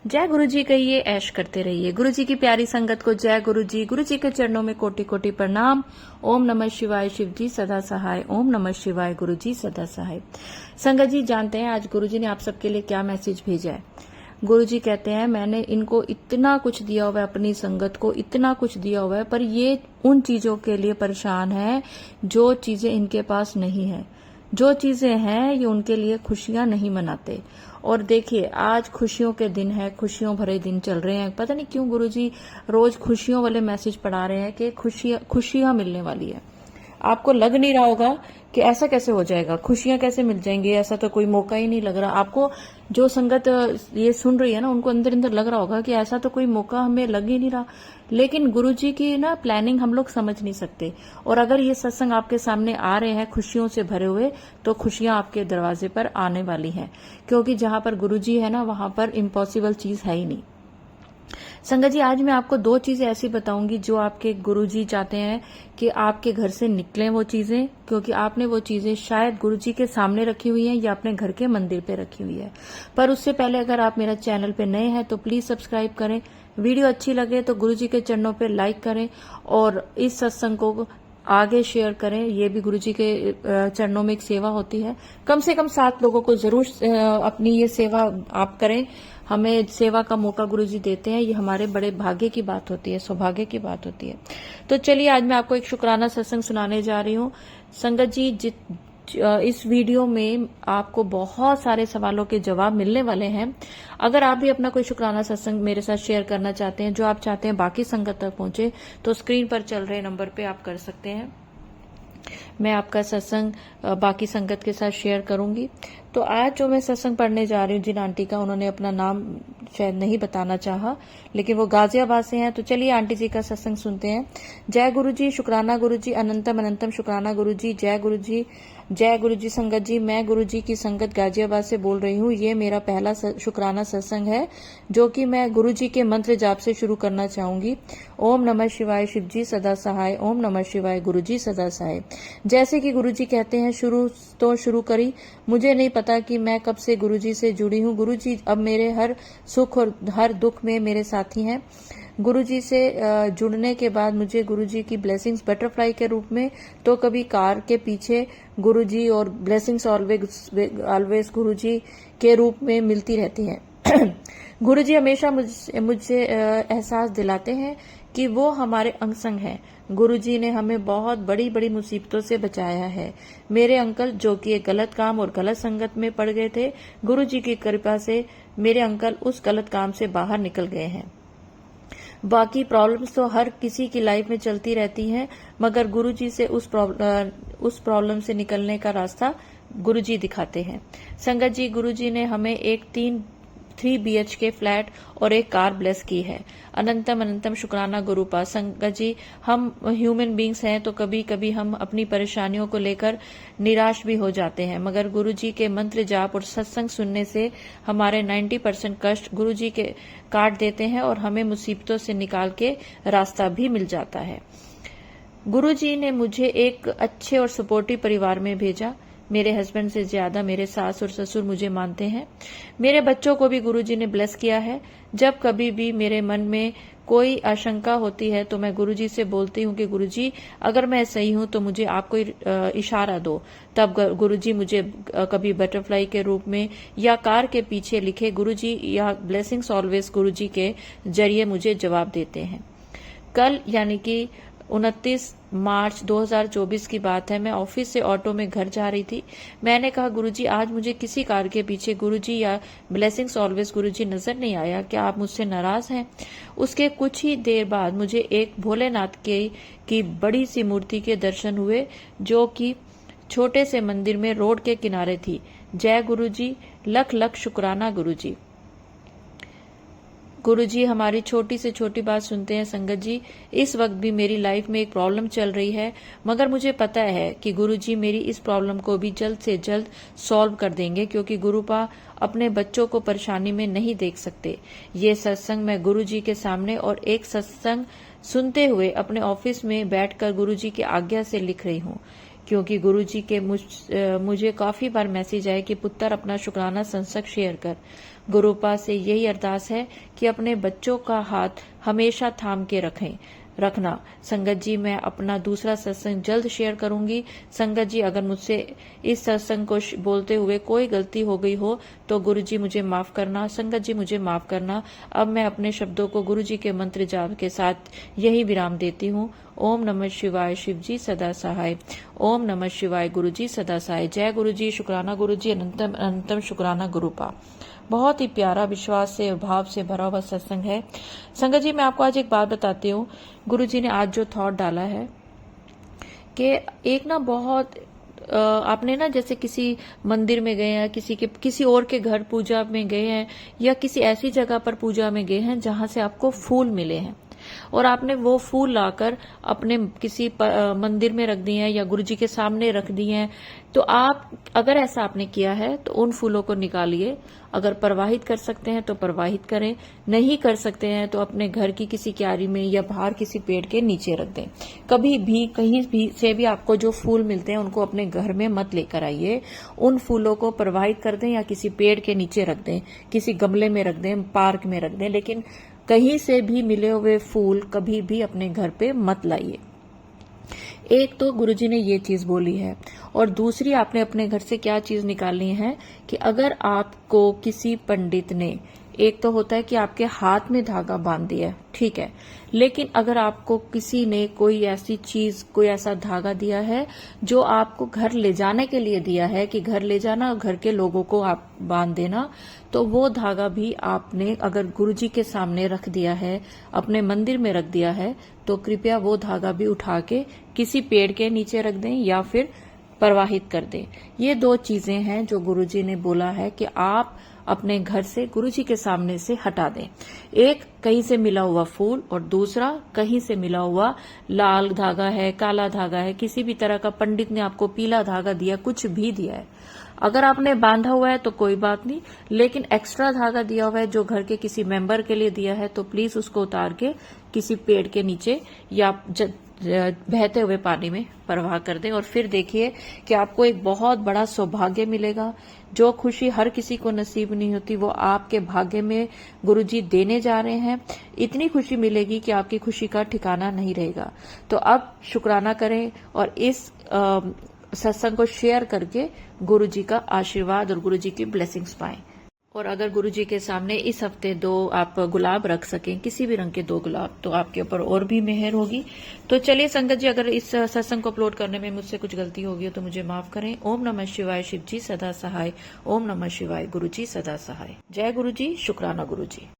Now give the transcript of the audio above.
जय गुरु जी कहिए, ऐश करते रहिए। गुरु जी की प्यारी संगत को जय गुरु जी। गुरु जी के चरणों में कोटि कोटि प्रणाम। ओम नमः शिवाय, शिव जी सदा सहाय। ओम नमः शिवाय, गुरु जी सदा सहाय। संगत जी जानते हैं आज गुरु जी ने आप सबके लिए क्या मैसेज भेजा है। गुरु जी कहते हैं मैंने इनको इतना कुछ दिया हुआ है, अपनी संगत को इतना कुछ दिया हुआ है, पर ये उन चीजों के लिए परेशान है जो चीजें इनके पास नहीं है। जो चीजें हैं ये उनके लिए खुशियां नहीं मनाते। और देखिए आज खुशियों के दिन है, खुशियों भरे दिन चल रहे हैं। पता नहीं क्यों गुरुजी रोज खुशियों वाले मैसेज पढ़ा रहे हैं कि खुशियां मिलने वाली है। आपको लग नहीं रहा होगा कि ऐसा कैसे हो जाएगा, खुशियां कैसे मिल जाएंगी, ऐसा तो कोई मौका ही नहीं लग रहा आपको। जो संगत ये सुन रही है ना, उनको अंदर अंदर लग रहा होगा कि ऐसा तो कोई मौका हमें लग ही नहीं रहा। लेकिन गुरुजी की ना प्लानिंग हम लोग समझ नहीं सकते। और अगर ये सत्संग आपके सामने आ रहे हैं खुशियों से भरे हुए, तो खुशियां आपके दरवाजे पर आने वाली हैं। क्योंकि जहां पर गुरुजी है ना, वहां पर इम्पॉसिबल चीज है ही नहीं। संगत जी आज मैं आपको दो चीजें ऐसी बताऊंगी जो आपके गुरुजी चाहते हैं कि आपके घर से निकलें वो चीजें, क्योंकि आपने वो चीजें शायद गुरुजी के सामने रखी हुई हैं या अपने घर के मंदिर पे रखी हुई है। पर उससे पहले अगर आप मेरा चैनल पे नए हैं तो प्लीज सब्सक्राइब करें। वीडियो अच्छी लगे तो गुरुजी के चरणों पे लाइक करें और इस सत्संग को आगे शेयर करें। ये भी गुरुजी के चरणों में एक सेवा होती है। कम से कम 7 लोगों को जरूर अपनी ये सेवा आप करें। हमें सेवा का मौका गुरुजी देते हैं, ये हमारे बड़े भाग्य की बात होती है, सौभाग्य की बात होती है। तो चलिए आज मैं आपको एक शुक्राना सत्संग सुनाने जा रही हूँ। संगत जी इस वीडियो में आपको बहुत सारे सवालों के जवाब मिलने वाले हैं। अगर आप भी अपना कोई शुक्राना सत्संग मेरे साथ शेयर करना चाहते हैं, जो आप चाहते हैं बाकी संगत तक पहुंचे, तो स्क्रीन पर चल रहे नंबर पे आप कर सकते हैं। मैं आपका सत्संग बाकी संगत के साथ शेयर करूंगी। तो आज जो मैं सत्संग पढ़ने जा रही हूँ, जिन आंटी का उन्होंने अपना नाम शायद नहीं बताना चाहा, लेकिन वो गाजियाबाद से हैं, तो चलिए आंटी जी का सत्संग सुनते हैं। जय गुरु जी, शुक्राना गुरु जी, अनंतम अनंतम शुक्राना गुरु जी। जय गुरु जी, जय गुरु जी। संगत जी मैं गुरु जी की संगत गाजियाबाद से बोल रही हूँ। ये मेरा पहला शुक्राना सत्संग है जो कि मैं गुरु जी के मंत्र जाप से शुरू करना चाहूंगी। ओम नमः शिवाय, शिव जी सदा सहाय। ओम नमः शिवाय, गुरु जी सदा सहाय। जैसे कि गुरु जी कहते हैं शुरू करी। मुझे नहीं पता कि मैं कब से गुरु जी से जुड़ी हूँ। गुरु जी अब मेरे हर सुख और हर दुख में मेरे साथी हैं। गुरुजी से जुड़ने के बाद मुझे गुरुजी की ब्लेसिंग्स बटरफ्लाई के रूप में, तो कभी कार के पीछे गुरुजी और ब्लेसिंग्स ऑलवेज गुरुजी के रूप में मिलती रहती हैं। गुरुजी हमेशा मुझसे एहसास दिलाते हैं कि वो हमारे अंग संग हैं। गुरुजी ने हमें बहुत बड़ी बड़ी मुसीबतों से बचाया है। मेरे अंकल जो कि एक गलत काम और गलत संगत में पड़ गए थे, गुरुजी की कृपा से मेरे अंकल उस गलत काम से बाहर निकल गए हैं। बाकी प्रॉब्लम्स तो हर किसी की लाइफ में चलती रहती हैं, मगर गुरुजी से उस प्रॉब्लम से निकलने का रास्ता गुरुजी दिखाते हैं। संगत जी गुरुजी ने हमें एक 3 BHK फ्लैट और एक कार ब्लेस की है। अनंतम अनंतम शुक्राना गुरुपा। संगत जी हम ह्यूमन बींग्स हैं, तो कभी कभी हम अपनी परेशानियों को लेकर निराश भी हो जाते हैं, मगर गुरुजी के मंत्र जाप और सत्संग सुनने से हमारे 90% कष्ट गुरुजी के काट देते हैं और हमें मुसीबतों से निकाल के रास्ता भी मिल जाता है। गुरुजी ने मुझे एक अच्छे और सपोर्टिव परिवार में भेजा। मेरे हस्बैंड से ज्यादा मेरे सास और ससुर मुझे मानते हैं। मेरे बच्चों को भी गुरुजी ने ब्लेस किया है। जब कभी भी मेरे मन में कोई आशंका होती है तो मैं गुरुजी से बोलती हूँ कि गुरुजी अगर मैं सही हूँ तो मुझे आप कोई इशारा दो। तब गुरुजी मुझे कभी बटरफ्लाई के रूप में या कार के पीछे लिखे गुरुजी या ब्लेसिंग्स ऑलवेज गुरुजी के जरिए मुझे जवाब देते हैं। कल यानी कि 29 मार्च 2024 की बात है। मैं ऑफिस से ऑटो में घर जा रही थी। मैंने कहा गुरुजी आज मुझे किसी कार के पीछे गुरुजी या ब्लेसिंग्स ऑलवेज गुरुजी नजर नहीं आया, क्या आप मुझसे नाराज हैं? उसके कुछ ही देर बाद मुझे एक भोलेनाथ की बड़ी सी मूर्ति के दर्शन हुए, जो कि छोटे से मंदिर में रोड के किनारे थी। जय गुरुजी, लख लख शुक्राना गुरुजी। गुरुजी हमारी छोटी से छोटी बात सुनते हैं। संगत जी इस वक्त भी मेरी लाइफ में एक प्रॉब्लम चल रही है, मगर मुझे पता है कि गुरुजी मेरी इस प्रॉब्लम को भी जल्द से जल्द सॉल्व कर देंगे, क्योंकि गुरुपा अपने बच्चों को परेशानी में नहीं देख सकते। ये सत्संग मैं गुरुजी के सामने और एक सत्संग सुनते हुए अपने ऑफिस में बैठकर गुरुजी की आज्ञा से लिख रही हूँ। क्योंकि गुरुजी के मुझे काफी बार मैसेज आए कि पुत्र अपना शुक्राना संसक शेयर कर। गुरुपा से यही अरदास है कि अपने बच्चों का हाथ हमेशा थाम के रखना। संगत जी, मैं अपना दूसरा सत्संग जल्द शेयर करूंगी। संगत जी, अगर मुझसे इस सत्संग को बोलते हुए कोई गलती हो गई हो तो गुरुजी मुझे माफ करना। संगत जी, मुझे माफ करना। अब मैं अपने शब्दों को गुरुजी के मंत्र जाप के साथ यही विराम देती हूँ। ओम नमः शिवाय, शिव जी सदा सहाय। ओम नमः शिवाय, गुरुजी सदा सहाय। जय गुरुजी, शुक्राना गुरुजी, अनंतम अनंतम शुक्राना गुरुपा। बहुत ही प्यारा विश्वास से और भाव से भरा हुआ सत्संग है। संगत जी, मैं आपको आज एक बात बताती हूँ। गुरुजी ने आज जो थॉट डाला है कि एक ना बहुत आपने ना जैसे किसी मंदिर में गए हैं, किसी और के घर पूजा में गए हैं, या किसी ऐसी जगह पर पूजा में गए हैं जहां से आपको फूल मिले हैं, और आपने वो फूल लाकर अपने किसी मंदिर में रख दिए हैं या गुरुजी के सामने रख दिए हैं। तो आप अगर ऐसा आपने किया है तो उन फूलों को निकालिए। अगर प्रवाहित कर सकते हैं तो प्रवाहित करें, नहीं कर सकते हैं तो अपने घर की किसी क्यारी में या बाहर किसी पेड़ के नीचे रख दें। कभी भी कहीं भी से भी आपको जो फूल मिलते हैं उनको अपने घर में मत लेकर आइए। उन फूलों को प्रवाहित कर दें या किसी पेड़ के नीचे रख दें, किसी गमले में रख दें, पार्क में रख दें, लेकिन कहीं से भी मिले हुए फूल कभी भी अपने घर पे मत लाइए। एक तो गुरुजी ने ये चीज बोली है, और दूसरी आपने अपने घर से क्या चीज निकालनी है कि अगर आपको किसी पंडित ने, एक तो होता है कि आपके हाथ में धागा बांध दिया, ठीक है, लेकिन अगर आपको किसी ने कोई ऐसी चीज, कोई ऐसा धागा दिया है जो आपको घर ले जाने के लिए दिया है कि घर ले जाना और घर के लोगों को आप बांध देना, तो वो धागा भी आपने अगर गुरुजी के सामने रख दिया है, अपने मंदिर में रख दिया है, तो कृपया वो धागा भी उठा के किसी पेड़ के नीचे रख दें या फिर प्रवाहित कर दें। ये दो चीजें हैं जो गुरुजी ने बोला है कि आप अपने घर से गुरुजी के सामने से हटा दें। एक कहीं से मिला हुआ फूल, और दूसरा कहीं से मिला हुआ लाल धागा है, काला धागा है, किसी भी तरह का पंडित ने आपको पीला धागा दिया, कुछ भी दिया है, अगर आपने बांधा हुआ है तो कोई बात नहीं, लेकिन एक्स्ट्रा धागा दिया हुआ है जो घर के किसी मेंबर के लिए दिया है, तो प्लीज उसको उतार के किसी पेड़ के नीचे या बहते हुए पानी में प्रवाह कर दें। और फिर देखिए कि आपको एक बहुत बड़ा सौभाग्य मिलेगा। जो खुशी हर किसी को नसीब नहीं होती वो आपके भाग्य में गुरुजी देने जा रहे हैं। इतनी खुशी मिलेगी कि आपकी खुशी का ठिकाना नहीं रहेगा। तो अब शुक्राना करें और इस सत्संग को शेयर करके गुरुजी का आशीर्वाद और गुरुजी की ब्लेसिंग्स पाएं। और अगर गुरुजी के सामने इस हफ्ते 2 आप गुलाब रख सकें, किसी भी रंग के 2 गुलाब, तो आपके ऊपर और भी मेहर होगी। तो चलिए संगत जी, अगर इस सत्संग को अपलोड करने में मुझसे कुछ गलती होगी तो मुझे माफ करें। ओम नमः शिवाय, शिव जी सदा सहाय। ओम नमः शिवाय, गुरुजी सदा सहाय। जय गुरुजी, शुक्राना गुरुजी।